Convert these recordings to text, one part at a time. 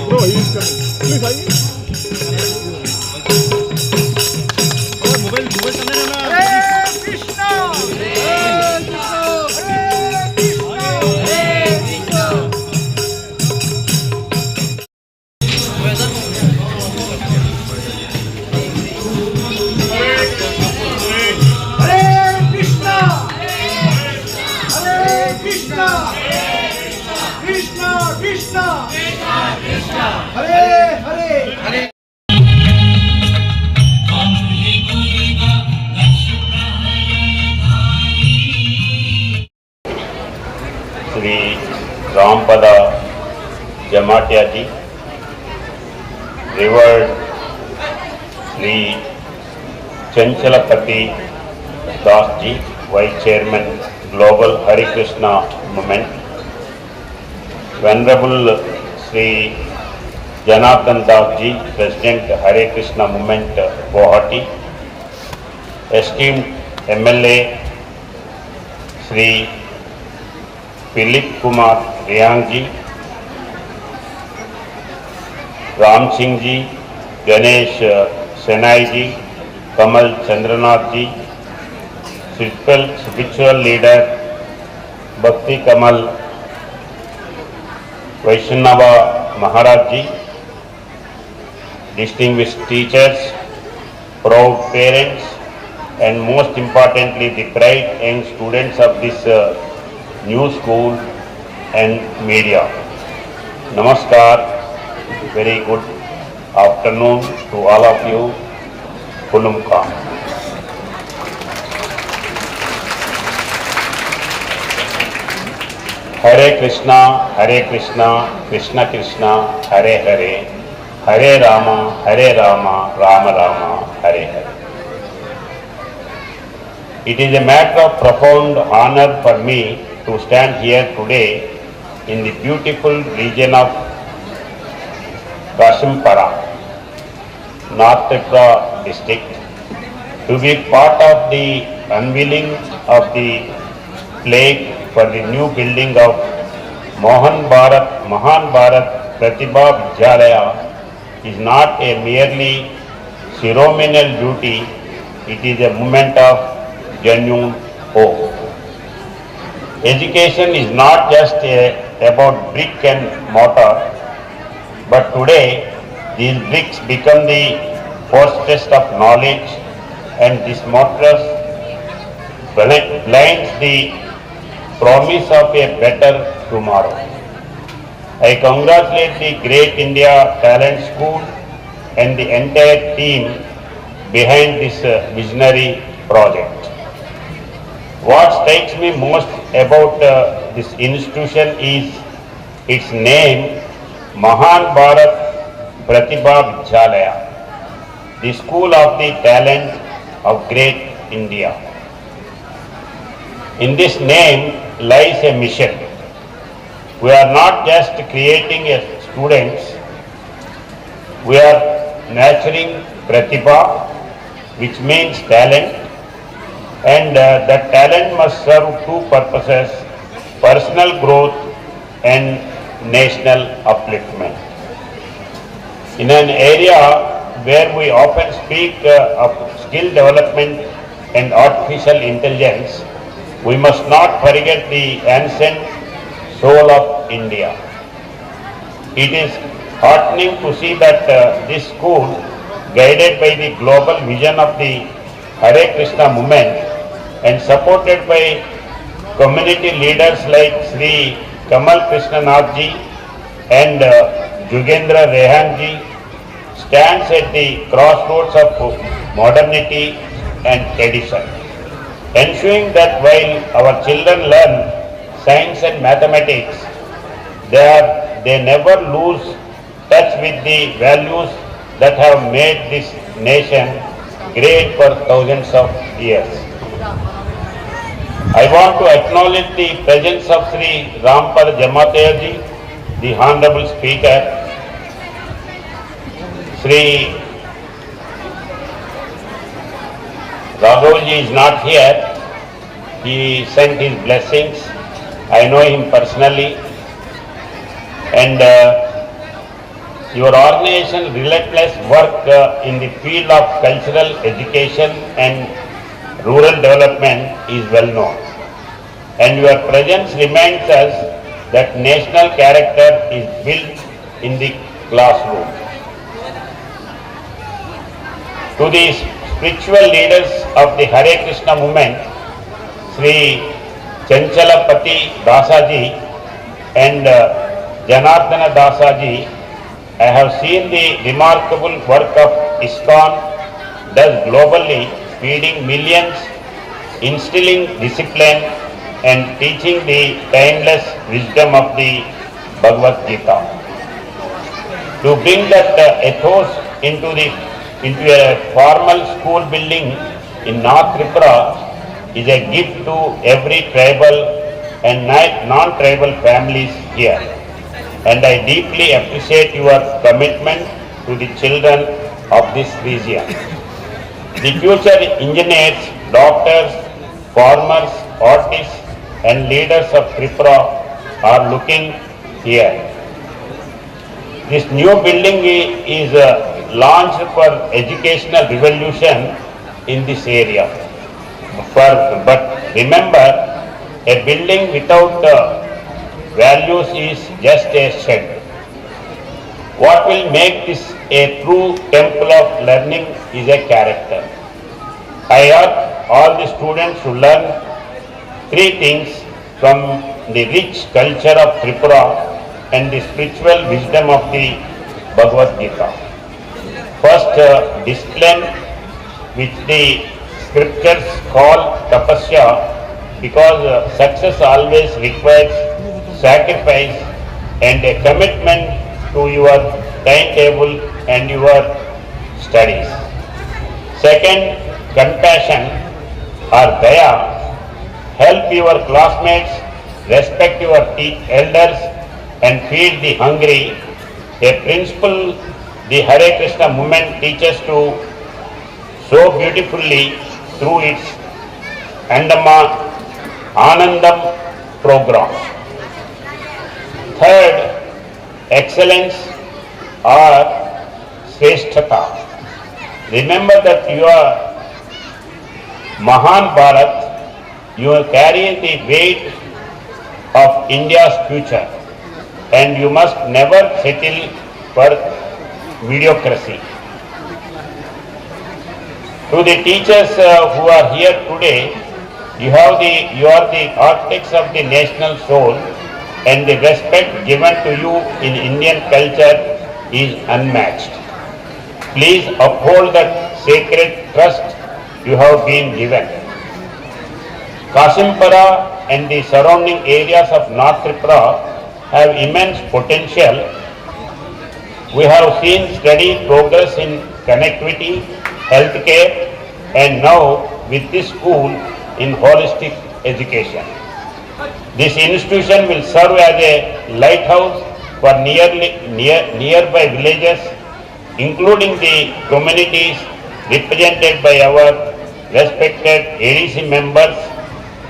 No, he is coming. Please, आइए. Shri Rampada Jamatia ji, revered Shri Chanchalapati Das ji, vice chairman global Hare Krishna movement, venerable Shri Janardan Das ji, president Hare Krishna movement Guwahati, esteemed MLA Shri Philip Kumar Riyang ji, Ram Singh ji, Ganesh Senai ji, Kamal Chandranath ji, spiritual leader Bhakti Kamal Vaishnava Maharaj ji, distinguished teachers, proud parents, and most importantly the bright young students of this new school and media. Namaskar, very good afternoon to all of you. Kulumka. Hare Krishna, Krishna Krishna, Hare Hare, Hare Rama, Rama Rama, Hare Hare. It is a matter of profound honor for me to stand here today in the beautiful region of Kashimpara, North Tripura district, to be part of the unveiling of the plaque for the new building of Mahan Bharat Pratibha Vidyalaya is not a merely ceremonial duty, it is a moment of genuine hope. Education is not just about brick and mortar, but today these bricks become the fortress of knowledge, and this mortar blinds the promise of a better tomorrow. I congratulate the Great India Talent School and the entire team behind this visionary project. What strikes me most about this institution is its name, Mahan Bharat Pratibha Vidyalaya, the school of the talent of great India. In this name lies a mission. We are not just creating students, we are nurturing Pratibha, which means talent, and that talent must serve two purposes: personal growth and national upliftment. In an area where we often speak of skill development and artificial intelligence, we must not forget the ancient soul of India. It is heartening to see that this school, guided by the global vision of the Hare Krishna movement and supported by community leaders like Sri Kamal Krishnanath ji and Jugendra Rehan ji, stands at the crossroads of modernity and tradition, ensuring that while our children learn science and mathematics, they never lose touch with the values that have made this nation great for thousands of years. I want to acknowledge the presence of Sri Rampad Jamatia ji, the Honorable Speaker. Sri Raghavji is not here. He sent his blessings. I know him personally. And Your organization's relentless work in the field of cultural education and rural development is well known, and your presence reminds us that national character is built in the classroom. To the spiritual leaders of the Hare Krishna movement, Sri Chanchalapati Dasaji and Janardana Dasaji, I have seen the remarkable work of ISKCON does globally, feeding millions, instilling discipline and teaching the timeless wisdom of the Bhagavad Gita. To bring that ethos into a formal school building in North Tripura is a gift to every tribal and non-tribal families here. And I deeply appreciate your commitment to the children of this region. The future engineers, doctors, farmers, artists and leaders of Tripura are looking here. This new building is launched for educational revolution in this area. But remember, a building without values is just a shed. What will make this a true temple of learning is a character. I urge all the students to learn three things from the rich culture of Tripura and the spiritual wisdom of the Bhagavad Gita. First, discipline, which the scriptures call tapasya, because success always requires sacrifice and a commitment to your timetable and your studies. Second, compassion or daya. Help your classmates, respect your elders and feed the hungry. A principle the Hare Krishna movement teaches to so beautifully through its Anandam program. Third, excellence or Sreshtata. Remember that you are Mahan Bharat, you carry the weight of India's future and you must never settle for mediocrity. To the teachers who are here today, you are the architects of the national soul, and the respect given to you in Indian culture is unmatched. Please uphold that sacred trust you have been given. Kasimpara and the surrounding areas of North Tripura have immense potential. We have seen steady progress in connectivity, healthcare, and now with this school in holistic education. This institution will serve as a lighthouse for nearby villages, including the communities represented by our respected ADC members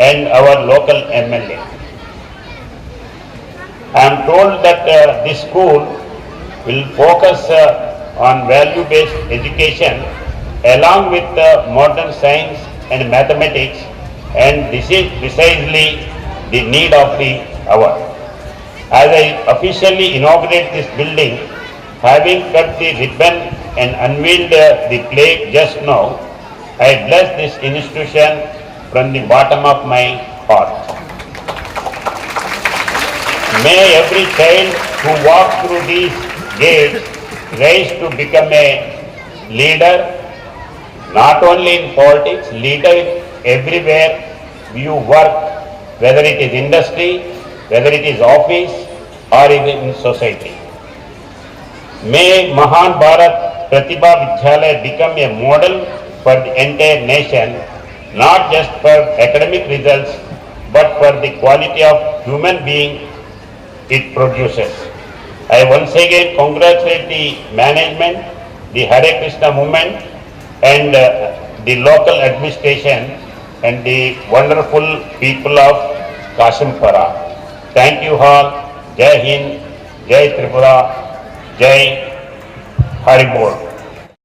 and our local MLA. I am told that this school will focus on value-based education along with modern science and mathematics, and this is precisely the need of the hour. As I officially inaugurate this building, having cut the ribbon and unveiled the plaque just now, I bless this institution from the bottom of my heart. May every child who walks through these gates rise to become a leader, not only in politics, leader everywhere you work, whether it is industry, whether it is office, or even in society. May Mahan Bharat Pratibha Vidyalaya become a model for the entire nation, not just for academic results, but for the quality of human being it produces. I once again congratulate the management, the Hare Krishna movement, and the local administration and the wonderful people of Kasimpara. Thank you all. Jai Hind, Jai Tripura, Jai Haribol.